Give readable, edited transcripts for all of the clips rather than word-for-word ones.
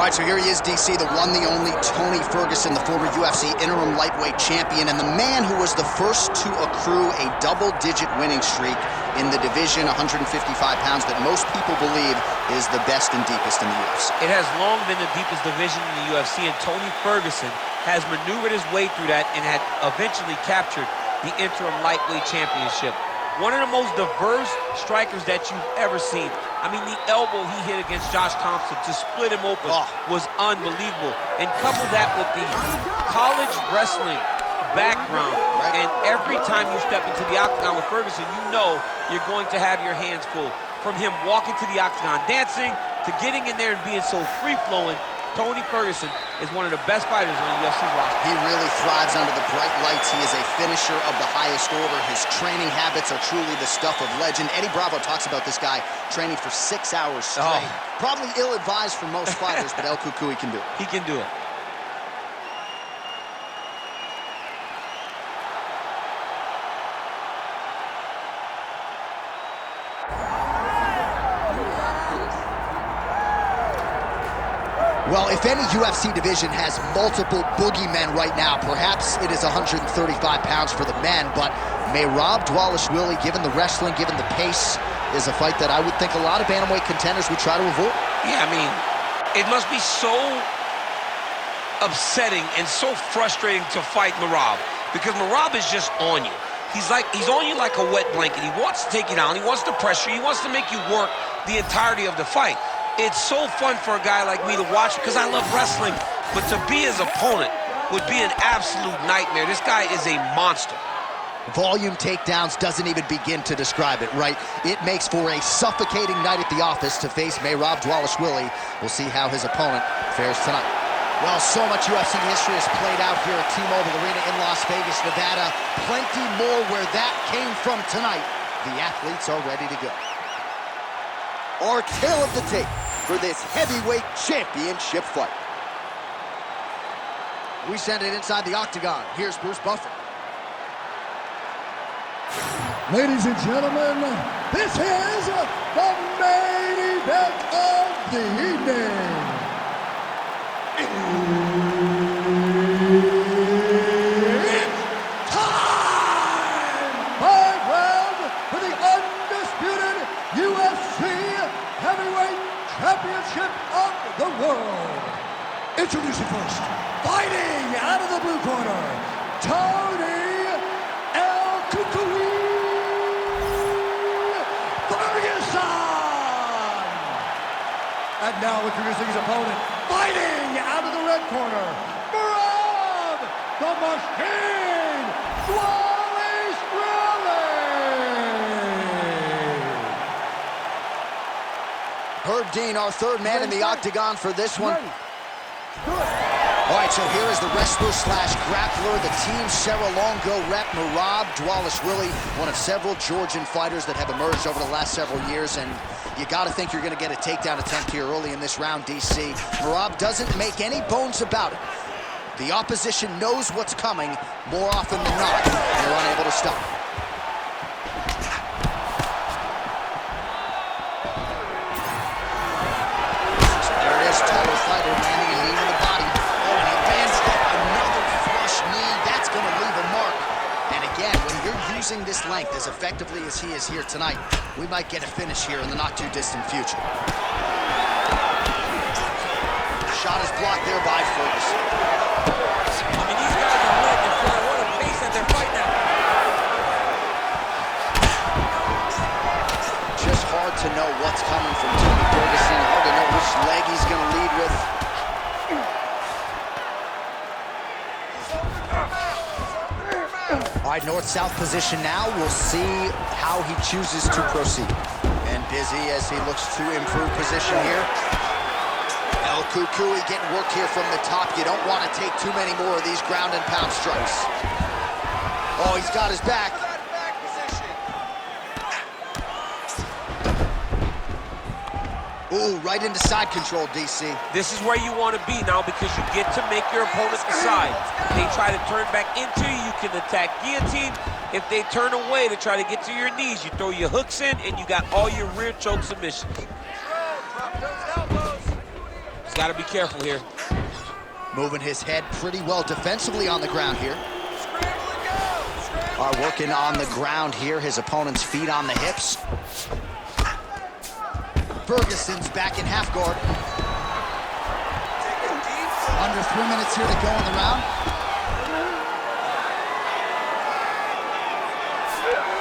All right, so here he is, DC, the one, the only Tony Ferguson, the former UFC interim lightweight champion, and the man who was the first to accrue a double-digit winning streak in the division, 155 pounds, that most people believe is the best and deepest in the UFC. It has long been the deepest division in the UFC, and Tony Ferguson has maneuvered his way through that and had eventually captured the interim lightweight championship. One of the most diverse strikers that you've ever seen. I mean, the elbow he hit against Josh Thompson to split him open was unbelievable. And couple that with the college wrestling background, and every time you step into the octagon with Ferguson, you know you're going to have your hands full. From him walking to the octagon dancing, to getting in there and being so free-flowing, Tony Ferguson is one of the best fighters on the UFC roster. He really thrives under the bright lights. He is a finisher of the highest order. His training habits are truly the stuff of legend. Eddie Bravo talks about this guy training for 6 hours straight. Probably ill-advised for most fighters, but El Cucuy can do it. He can do it. Well, if any UFC division has multiple boogeymen right now, perhaps it is 135 pounds for the men, but Merab Dvalishvili, given the wrestling, given the pace, is a fight that I would think a lot of bantamweight contenders would try to avoid. Yeah, I mean, it must be so upsetting and so frustrating to fight Merab, because Merab is just on you. He's on you like a wet blanket. He wants to take you down. He wants to pressure you. He wants to make you work the entirety of the fight. It's so fun for a guy like me to watch because I love wrestling, but to be his opponent would be an absolute nightmare. This guy is a monster. Volume takedowns doesn't even begin to describe it, right? It makes for a suffocating night at the office to face Merab Dvalishvili. We'll see how his opponent fares tonight. Well, so much UFC history has played out here at T-Mobile Arena in Las Vegas, Nevada. Plenty more where that came from tonight. The athletes are ready to go. Our tale of the tape for this heavyweight championship fight. We send it inside the octagon. Here's Bruce Buffer. Ladies and gentlemen, this is the main event of the evening. It's time! 5 rounds for the undisputed UFC Heavyweight Championship of the world. Introducing first, fighting out of the blue corner, Tony El Cucuy Ferguson. And now introducing his opponent, fighting out of the red corner, Merab the Machine Dvalishvili. Herb Dean, our third man in the octagon for this one. All right, so here is the wrestler/grappler, the Team Serra-Longo rep, Merab Dvalishvili, one of several Georgian fighters that have emerged over the last several years, and you got to think you're going to get a takedown attempt here early in this round, DC. Merab doesn't make any bones about it. The opposition knows what's coming. More often than not, they're unable to stop. So there it is, taller fighter landing a knee to the body. Oh, and he lands another flush knee. That's going to leave a mark. And again, when you're using this length as effectively as he is here tonight, we might get a finish here in the not-too-distant future. Shot is blocked there by Ferguson. I mean, these guys are lit and full. What a pace that they're fighting at. Just hard to know what's coming from Tony Ferguson. Hard to know which leg he's going to lead with. All right, north-south position now. We'll see how he chooses to proceed. And busy as he looks to improve position here. El Cucuy getting work here from the top. You don't want to take too many more of these ground and pound strikes. Oh, he's got his back. Ooh, right into side control, DC. This is where you want to be now because you get to make your opponent decide. They try to turn back into you, you can attack guillotine. If they turn away to try to get to your knees, you throw your hooks in and you got all your rear choke submissions. He's got to be careful here. Moving his head pretty well defensively on the ground here. Are working on the ground here. His opponent's feet on the hips. Ferguson's back in half guard. Under 3 minutes here to go in the round.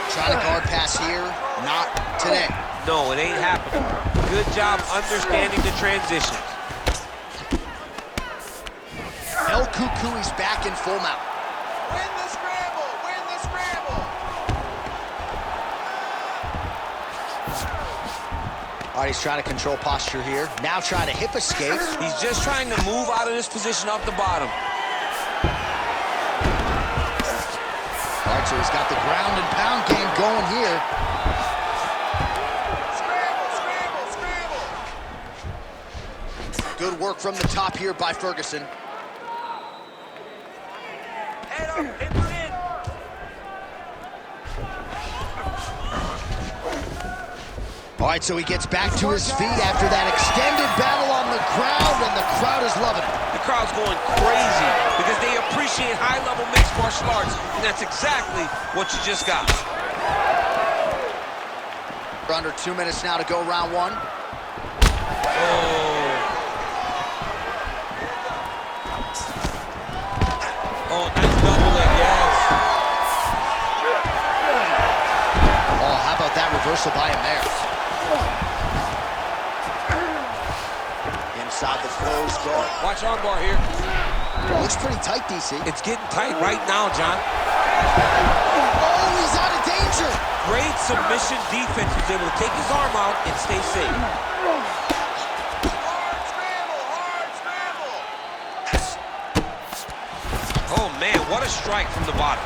Trying to guard pass here. Not today. No, it ain't happening. Good job understanding the transitions. El Cucuy's back in full mount. Win the scramble! Win the scramble! All right, he's trying to control posture here. Now trying to hip escape. He's just trying to move out of this position off the bottom. All right, so he's got the ground and pound game going here. Scramble! Scramble! Scramble! Good work from the top here by Ferguson. Head up! Hips in! All right, so he gets back to his feet after that extended battle on the ground, and the crowd is loving it. The crowd's going crazy because they appreciate high-level mixed martial arts, and that's exactly what you just got. We're under 2 minutes now to go round one. Oh, nice double leg, yes. Oh, how about that reversal by him there? Inside the closed guard. Watch armbar here. Looks pretty tight, DC. It's getting tight right now, John. Oh, he's out of danger. Great submission defense. He's able to take his arm out and stay safe. Hard scramble! Hard scramble! Oh, man, what a strike from the bottom.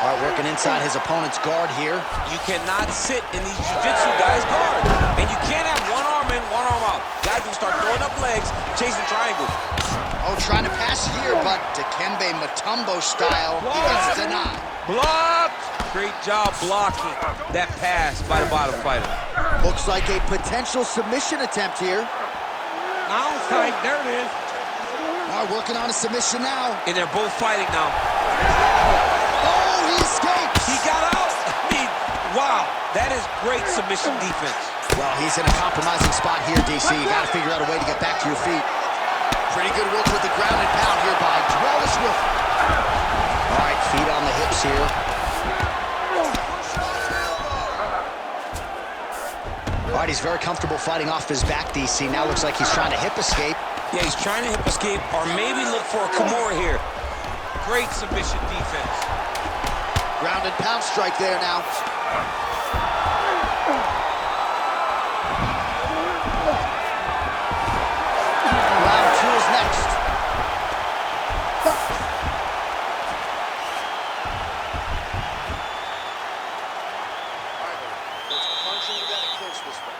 All right, working inside his opponent's guard here. You cannot sit in these jiu-jitsu guys' guard. And you can't have one arm in, one arm out. Guys will start throwing up legs, chasing triangles. Oh, trying to pass here, but Dikembe Mutombo style, he gets denied. Blocked! Great job blocking that pass by the bottom fighter. Looks like a potential submission attempt here. Now fight, there it is. All right, working on a submission now. And they're both fighting now. Oh, he escapes. He got out. I mean, wow. That is great submission defense. Well, he's in a compromising spot here, DC. You got to figure out a way to get back to your feet. Pretty good work with the ground and pound here by Dwellis Wilson. All right, feet on the hips here. All right, he's very comfortable fighting off his back, DC. Now looks like he's trying to hip escape. Yeah, he's trying to hip escape or maybe look for a Kimura here. Great submission defense. Ground and pound strike there now. Round two is next. There's punching you gotta clinch this one. He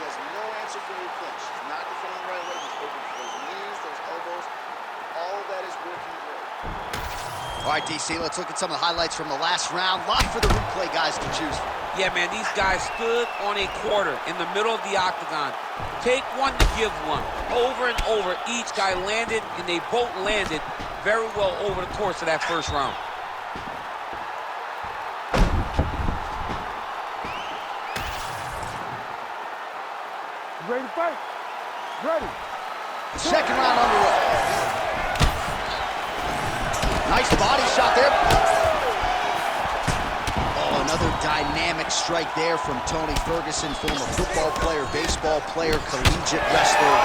has no answer for your clinch. He's not defending the right way. He's open for those knees, those elbows. All of that is working great. All right, DC, let's look at some of the highlights from the last round. Lot for the replay guys to choose from. Yeah, man, these guys stood on a quarter in the middle of the octagon. Take one to give one. Over and over, each guy landed, and they both landed very well over the course of that first round. Ready to fight? Ready. Second round underway. Nice body shot there. Oh, another dynamic strike there from Tony Ferguson, former football player, baseball player, collegiate wrestler.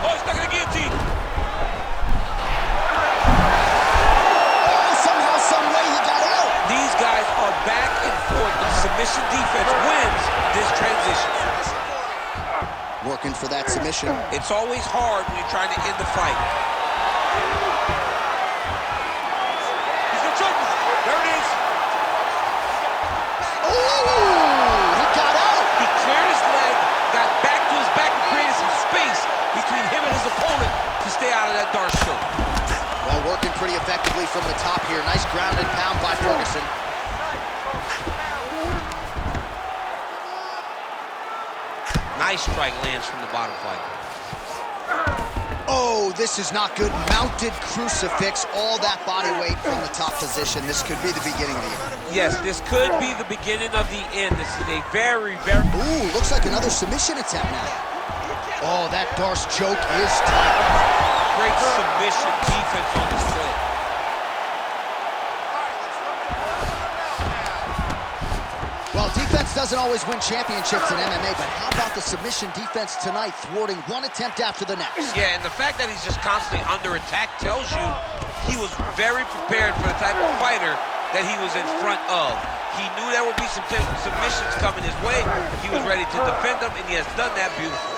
Oh, he's stuck in the guillotine. Oh, somehow, some way he got out. These guys are back and forth, and submission defense wins this transition. Working for that submission. It's always hard when you're trying to end the fight. He's gonna choke him. There it is. Oh, he got out. He cleared his leg, got back to his back, and created some space between him and his opponent to stay out of that dart choke. Well, working pretty effectively from the top here. Nice ground and pound by Ferguson. nice strike lands from the bottom fighter. Oh, this is not good. Mounted crucifix, all that body weight from the top position. This could be the beginning of the end. Yes, this could be the beginning of the end. This is a very, very... Ooh, looks like another submission attempt now. Oh, that Darce choke is tight. Great submission defense on this play. Well, defense doesn't always win championships in MMA, but how about the submission defense tonight, thwarting one attempt after the next? Yeah, and the fact that he's just constantly under attack tells you he was very prepared for the type of fighter that he was in front of. He knew there would be some submissions coming his way. He was ready to defend them, and he has done that beautifully.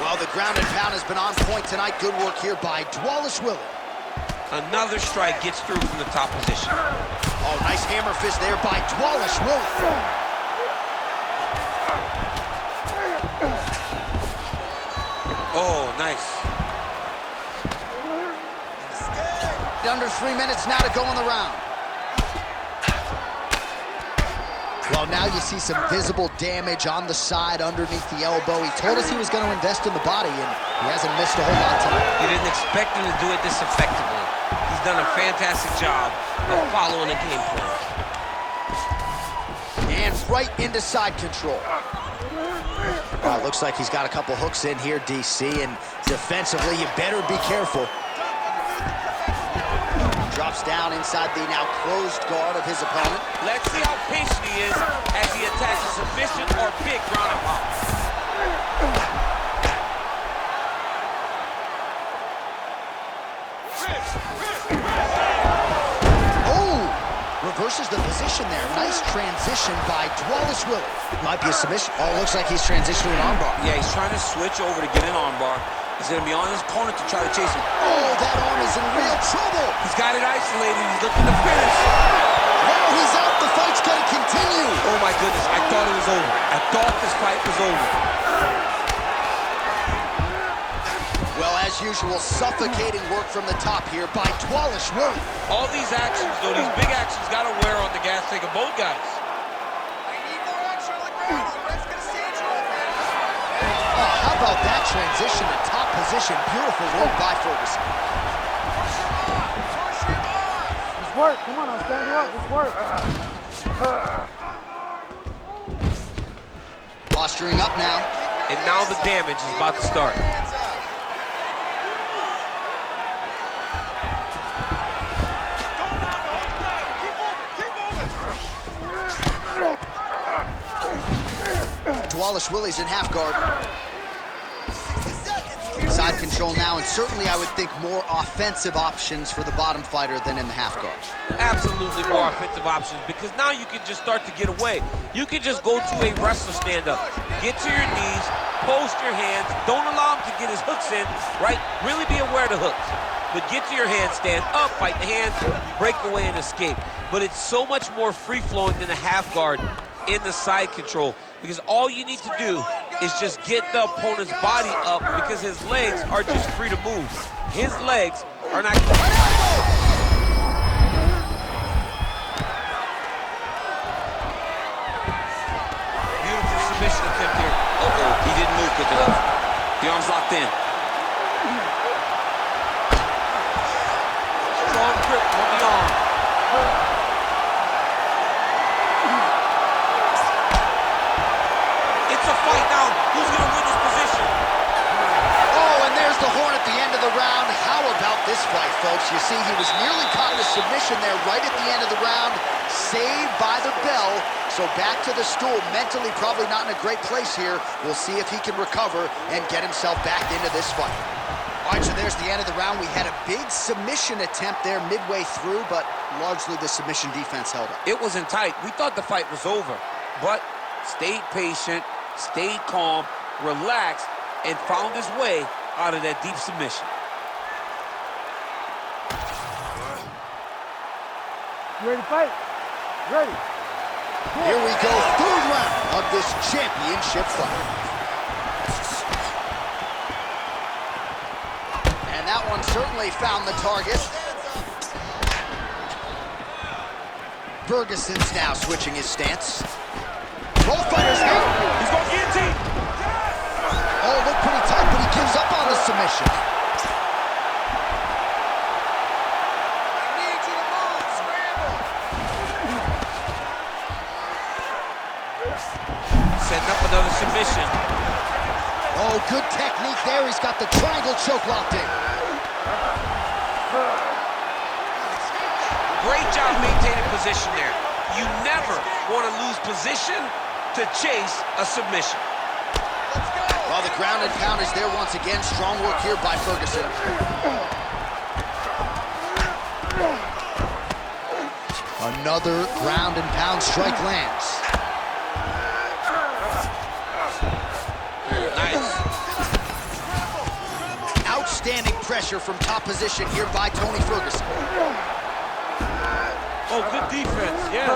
Well, the ground and pound has been on point tonight. Good work here by Wallace Willie. Another strike gets through from the top position. Oh, nice hammer fist there by Wallace Willie. Oh, nice. Under 3 minutes now to go in the round. Well, now you see some visible damage on the side underneath the elbow. He told us he was going to invest in the body, and he hasn't missed a whole lot tonight. You didn't expect him to do it this effectively. He's done a fantastic job of following the game plan. And right into side control. Looks like he's got a couple hooks in here, DC, and defensively, you better be careful. Drops down inside the now closed guard of his opponent. Let's see how patient he is as he attacks a submission or big ground and pound. Oh! Reverses the position there. Nice transition by Wallace Willie. Might be a submission. Oh, looks like he's transitioning an armbar. Yeah, he's trying to switch over to get an armbar. He's going to be on his opponent to try to chase him. Oh, that arm is in real trouble. He's got it isolated. He's looking to finish. Oh, he's out. The fight's going to continue. Oh, my goodness. I thought it was over. I thought this fight was over. Well, as usual, suffocating work from the top here by Wallace Willie. All these actions, though, these big actions got to wear on the gas tank of both guys. How about that transition to top position? Beautiful work by Ferguson. It's work. Come on, I'll stand you up. It's work. Posturing up now. And now the damage is about to start. Wallace Willie's in half guard. Side control now, and certainly I would think more offensive options for the bottom fighter than in the half guard. Absolutely more offensive options, because now you can just start to get away. You can just go to a wrestler stand-up. Get to your knees, post your hands, don't allow him to get his hooks in, right? Really be aware of the hooks. But get to your hands, stand up, fight the hands, break away and escape. But it's so much more free-flowing than a half guard in the side control, because all you need to do is just get the opponent's body up, because his legs are just free to move. His legs are not... Beautiful submission attempt here. Uh-oh, he didn't move quick enough. The arm's locked in. Strong grip on the arm. It's a fight now. Who's going to win this position? Oh, and there's the horn at the end of the round. How about this fight, folks? You see, he was nearly caught in a submission there right at the end of the round. Saved by the bell. So back to the stool. Mentally probably not in a great place here. We'll see if he can recover and get himself back into this fight. All right, so there's the end of the round. We had a big submission attempt there midway through, but largely the submission defense held up. It wasn't tight. We thought the fight was over, but stayed patient, stayed calm, relaxed, and found his way out of that deep submission. You ready to fight? Ready. Here we go, third round of this championship fight. And that one certainly found the target. Ferguson's now switching his stance. Both fighter's hit. He's going to guillotine. Oh, looked pretty tight, but he gives up on the submission. I need you to move, scramble. Setting up another submission. Oh, good technique there. He's got the triangle choke locked in. Great job maintaining position there. You never want to lose position to chase a submission. Well, the ground and pound is there once again. Strong work here by Ferguson. Another ground and pound strike lands. Nice. Outstanding pressure from top position here by Tony Ferguson. Oh, good defense, yes.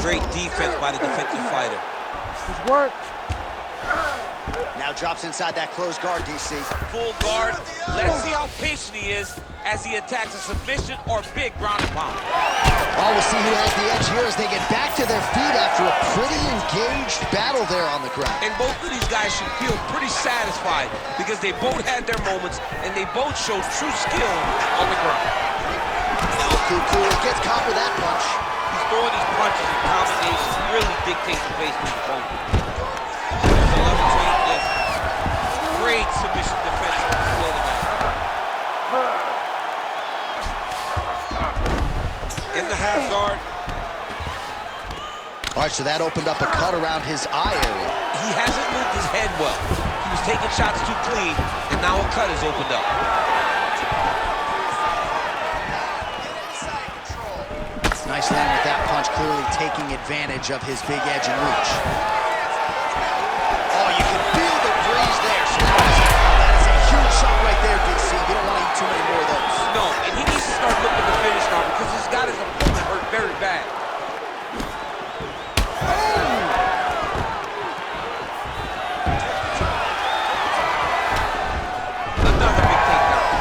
Great defense by the defensive fighter. Good work. Now drops inside that closed guard, DC. Full guard. Let's see how patient he is as he attacks a submission or big ground and pound. Oh, we'll see who has the edge here as they get back to their feet after a pretty engaged battle there on the ground. And both of these guys should feel pretty satisfied because they both had their moments and they both showed true skill on the ground. Now Cuckoo gets caught with that punch. He's throwing these punches in combinations, really dictates the pace of the opponent. So levitate this. Great submission defense on the floor tonight. In the half guard. All right, so that opened up a cut around his eye area. He hasn't moved his head well. He was taking shots too clean, and now a cut has opened up. Nice land with that punch, clearly taking advantage of his big edge and reach. Oh, you can feel the breeze there. So that is a huge shot right there, DC. You don't want to eat too many more of those. No, and he needs to start looking to finish now because he's got his opponent hurt very bad. Another big takedown.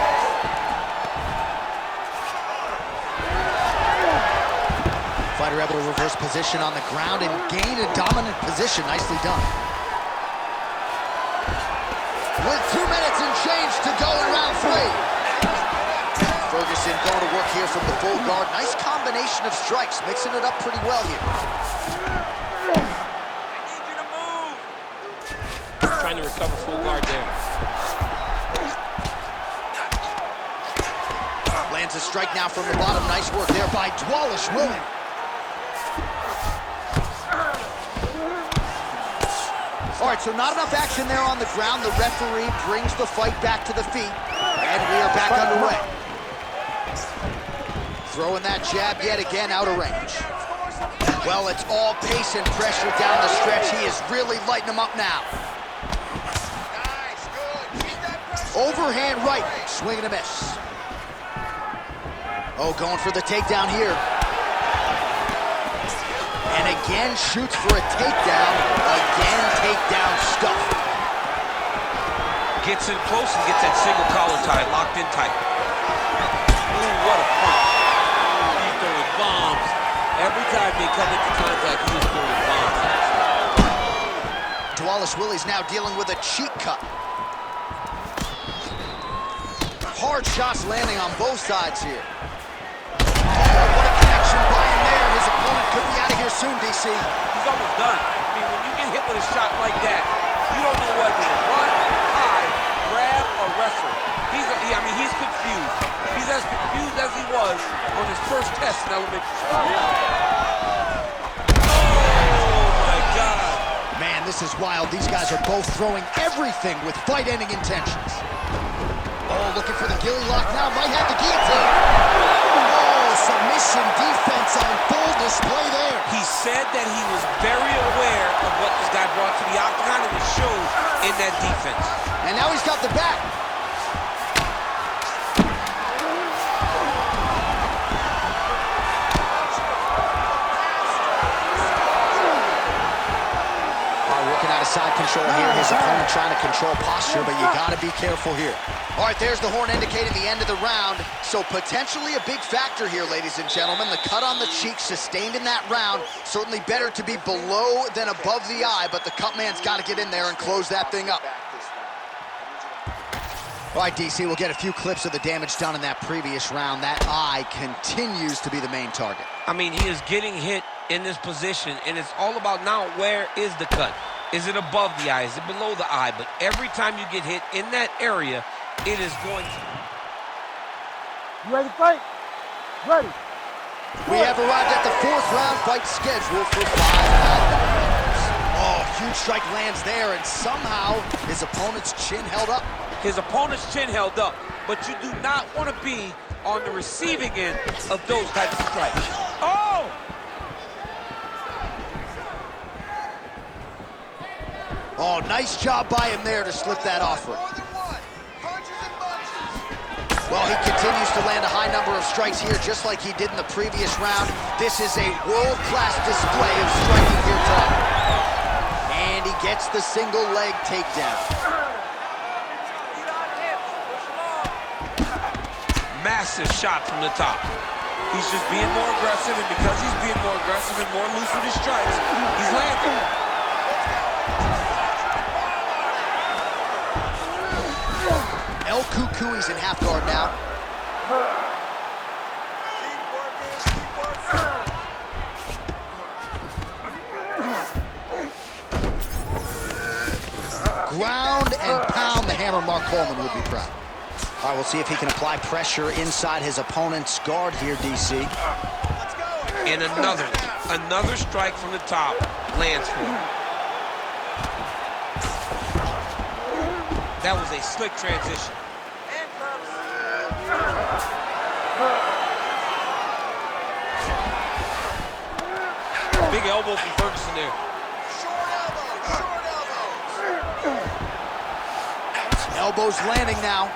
Fighter able to reverse position on the ground and gain a dominant position. Nicely done. With 2 minutes and change to go in round 3. Ferguson going to work here from the full guard. Nice combination of strikes, mixing it up pretty well here. I need you to move. Trying to recover full guard there. Lands a strike now from the bottom. Nice work there by Dwalish Willie. All right, so not enough action there on the ground. The referee brings the fight back to the feet, and we are back underway. Throwing that jab yet again out of range. Well, it's all pace and pressure down the stretch. He is really lighting him up now. Nice, good. Keep that pressure. Overhand right, swing and a miss. Oh, going for the takedown here. And again shoots for a takedown. Again, takedown stuffed. Gets in close and gets that single collar tie locked in tight. Ooh, what a punch. He's throwing bombs. Every time they come into contact, he is throwing bombs. Dwalish Willie's now dealing with a cheek cut. Hard shots landing on both sides here. Oh, what a connection by him there. His opponent could be out of here soon, DC. He's almost done. I mean, when you get hit with a shot like that, you don't know whether to run, hide, grab, or wrestle. He's confused. He's as confused as he was on his first test in elementary school. Oh, my God. Man, this is wild. These guys are both throwing everything with fight-ending intentions. Oh, looking for the gilly lock now. Might have the guillotine. Oh, submission defense on full display there. He said that he was very aware of what this guy brought to the octagon, and it showed in that defense. And now he's got the back. Working out of side control. control here. His opponent trying to control posture, but you got to be careful here. All right, there's the horn indicating the end of the round. So potentially a big factor here, ladies and gentlemen. The cut on the cheek sustained in that round. Certainly better to be below than above the eye, but the cut man's got to get in there and close that thing up. All right, DC, we'll get a few clips of the damage done in that previous round. That eye continues to be the main target. I mean, he is getting hit in this position, and it's all about now, where is the cut? Is it above the eye? Is it below the eye? But every time you get hit in that area, it is going to... You ready to fight? Ready. We have arrived at the 4th round fight scheduled for 5 rounds. Oh, huge strike lands there, and somehow his opponent's chin held up. His opponent's chin held up, but you do not want to be on the receiving end of those types of strikes. Oh! Oh, nice job by him there to slip that offer. Well, he continues to land a high number of strikes here, just like he did in the previous round. This is a world-class display of striking here tonight. And he gets the single leg takedown. Massive shot from the top. He's just being more aggressive, and because he's being more aggressive and more loose with his strikes, he's landing. El Cucuy's in half guard now. Ground and pound, the hammer Mark Coleman would be proud. All right, we'll see if he can apply pressure inside his opponent's guard here, DC. And another strike from the top lands for him. That was a slick transition. Big elbow from Ferguson there. Elbows landing now.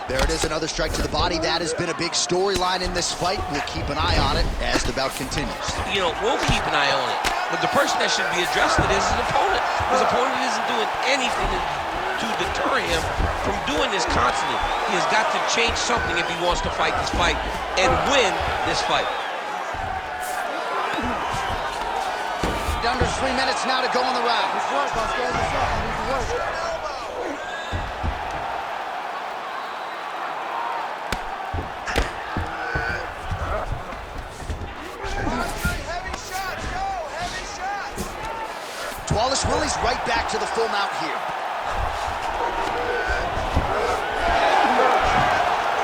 There it is, another strike to the body. That has been a big storyline in this fight. We'll keep an eye on it as the bout continues. You know, we'll keep an eye on it. But the person that should be addressing it is his opponent. His opponent isn't doing anything to deter him from doing this constantly. He has got to change something if he wants to fight this fight and win this fight. Under 3 minutes now to go in the round. Let's work, Oscar. Let's work. We need to work. Wallace Willie's right back to the full mount here.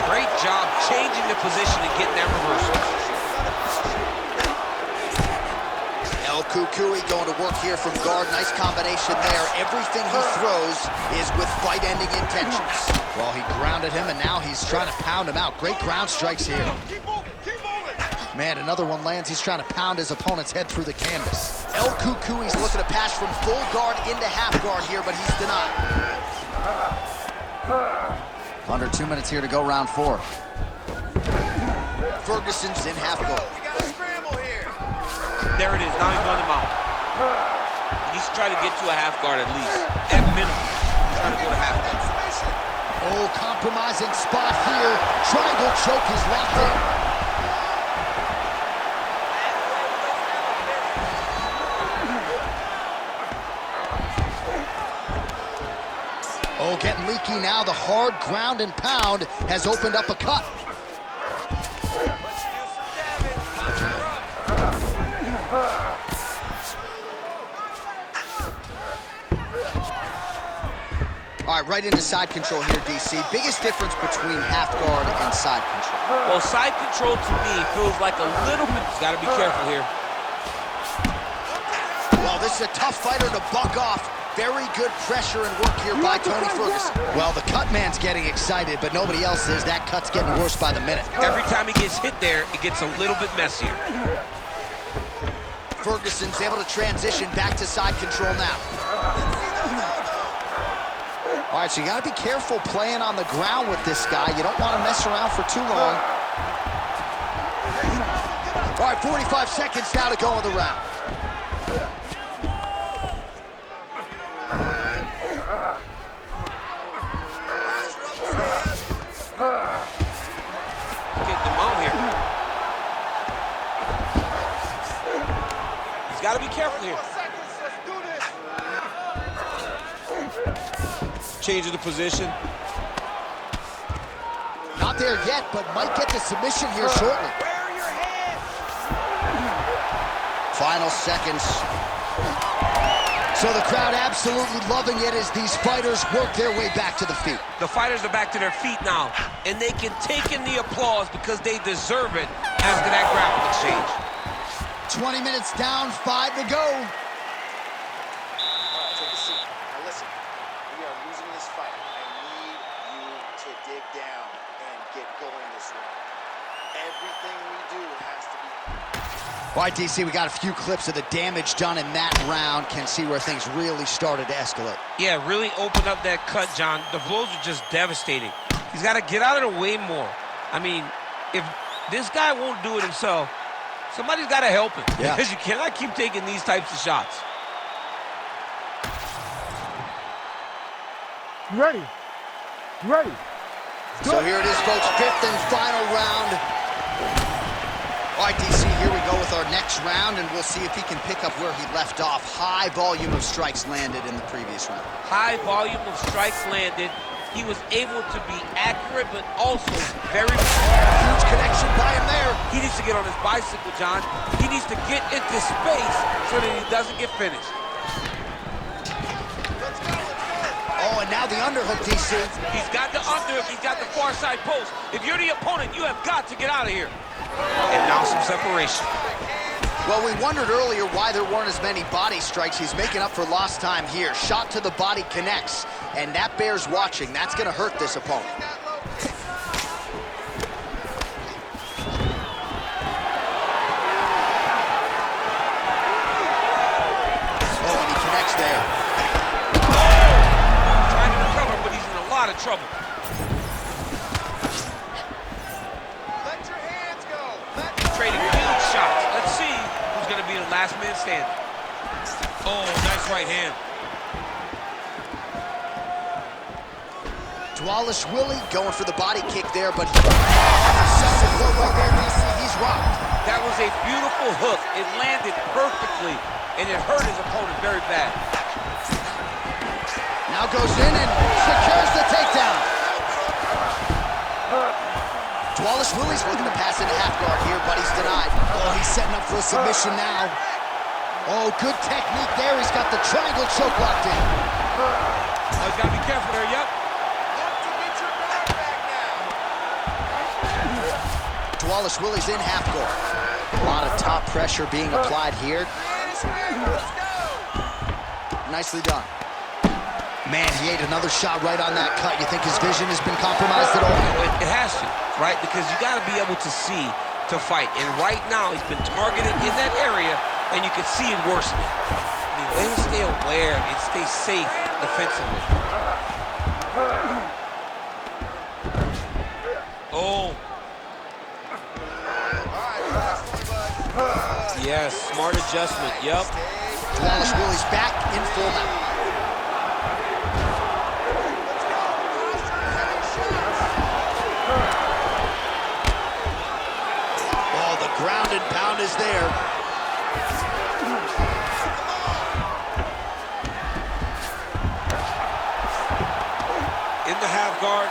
Great job changing the position and getting that reversal. El Cucuy going to work here from guard. Nice combination there. Everything he throws is with fight-ending intentions. Well, he grounded him, and now he's trying to pound him out. Great ground strikes here. Man, another one lands. He's trying to pound his opponent's head through the canvas. El Cucuy's looking to pass from full guard into half guard here, but he's denied. Under 2 minutes here to go, round 4. Ferguson's in half guard. We got a scramble here. There it is, now he's on the mount. He needs to try to get to a half guard at least, at minimum. He's trying to go to half guard. Oh, compromising spot here. Triangle choke is locked in. Oh, getting leaky now. The hard ground and pound has opened up a cut. All right, right into side control here, DC. Biggest difference between half guard and side control. Well, side control to me feels like a little bit, gotta be careful here. Well, this is a tough fighter to buck off. Very good pressure and work here by Tony Ferguson. Well, the cut man's getting excited, but nobody else is. That cut's getting worse by the minute. Every time he gets hit there, it gets a little bit messier. Ferguson's able to transition back to side control now. All right, so you gotta be careful playing on the ground with this guy. You don't want to mess around for too long. All right, 45 seconds now to go in the round. change of the position. Not there yet, but might get the submission here shortly. Final seconds. So the crowd absolutely loving it as these fighters work their way back to the feet. The fighters are back to their feet now, and they can take in the applause because they deserve it after that grappling exchange. 20 minutes down, 5 to go. Take a seat. Now listen, we are losing this fight. I need you to dig down and get going this round. Everything we do has to be... All right, DC, we got a few clips of the damage done in that round. Can see where things really started to escalate. Yeah, really opened up that cut, John. The blows are just devastating. He's got to get out of the way more. I mean, if this guy won't do it himself, somebody's got to help him. Yeah. Because you cannot keep taking these types of shots. You ready? You ready? So here it is, folks, 5th and final round. All right, DC, here we go with our next round, and we'll see if he can pick up where he left off. High volume of strikes landed in the previous round. High volume of strikes landed. He was able to be accurate, but also very... Huge connection by him there. He needs to get on his bicycle, John. He needs to get into space so that he doesn't get finished. Oh, and now the underhook, DC. He's got the underhook. He's got the far side post. If you're the opponent, you have got to get out of here. And now some separation. Well, we wondered earlier why there weren't as many body strikes. He's making up for lost time here. Shot to the body connects, and that bears watching. That's going to hurt this opponent. Oh, and he connects there. Trying to recover, but he's in a lot of trouble. Trading huge shots. Let's see who's going to be the last man standing. Oh, nice right hand. Wallace Willie going for the body kick there, but he's rocked. That was a beautiful hook. It landed perfectly, and it hurt his opponent very bad. Now goes in and secures the takedown. Wallace Willie's looking to pass into half guard here, but he's denied. Oh, he's setting up for a submission now. Oh, good technique there. He's got the triangle choke locked in. Oh, he's got to be careful there, yep. Wallace Willie's in half guard. A lot of top pressure being applied here. Nicely done. Man, he ate another shot right on that cut. You think his vision has been compromised at all? It has to, right? Because you got to be able to see to fight. And right now, he's been targeted in that area, and you can see it worsening. I mean, let him stay aware and stay safe defensively. Oh. Yes, smart adjustment, yep. Wallace Willie's back in full mount. Oh, the ground and pound is there. In the half guard.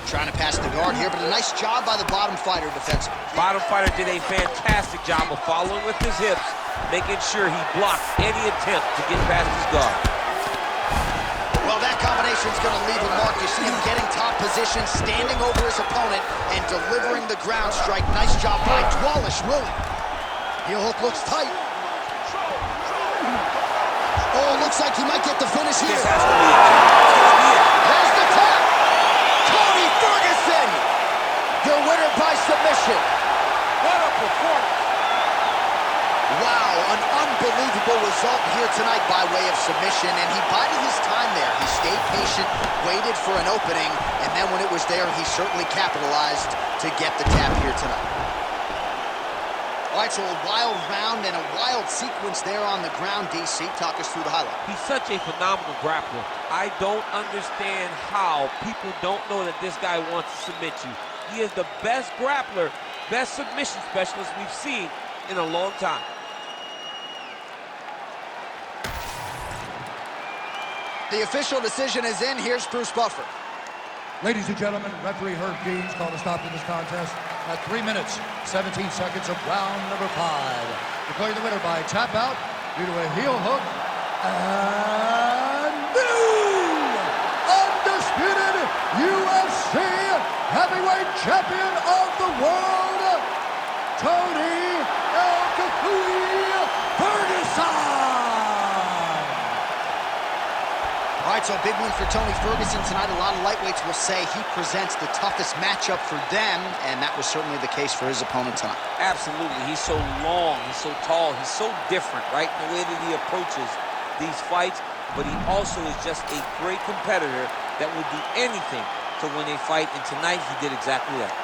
Trying to pass the guard here, but a nice job by the bottom fighter defensively. Bottom fighter did a fantastic job of following with his hips, making sure he blocked any attempt to get past his guard. Well, that combination's going to leave a mark. You see him getting top position, standing over his opponent, and delivering the ground strike. Nice job by Wallace Willie. Heel hook looks tight. Oh, looks like he might get the finish here. This has to be it. There's the tap. Tony Ferguson, the winner by submission. What a performance. Wow, an unbelievable result here tonight by way of submission, and he bided his time there. He stayed patient, waited for an opening, and then when it was there, he certainly capitalized to get the tap here tonight. All right, so a wild round and a wild sequence there on the ground. DC, talk us through the highlight. He's such a phenomenal grappler. I don't understand how people don't know that this guy wants to submit you. He is the best grappler best submission specialist we've seen in a long time. The official decision is in. Here's Bruce Buffer. Ladies and gentlemen, referee Herb Dean's called a stop to this contest at 3 minutes, 17 seconds of round number 5. Declaring the winner by tap out due to a heel hook and new undisputed UFC heavyweight champion of the world, Tony Ferguson. All right, so a big win for Tony Ferguson tonight. A lot of lightweights will say he presents the toughest matchup for them, and that was certainly the case for his opponent tonight. Absolutely. He's so long, he's so tall, he's so different, right, in the way that he approaches these fights, but he also is just a great competitor that will do anything to win a fight, and tonight he did exactly that.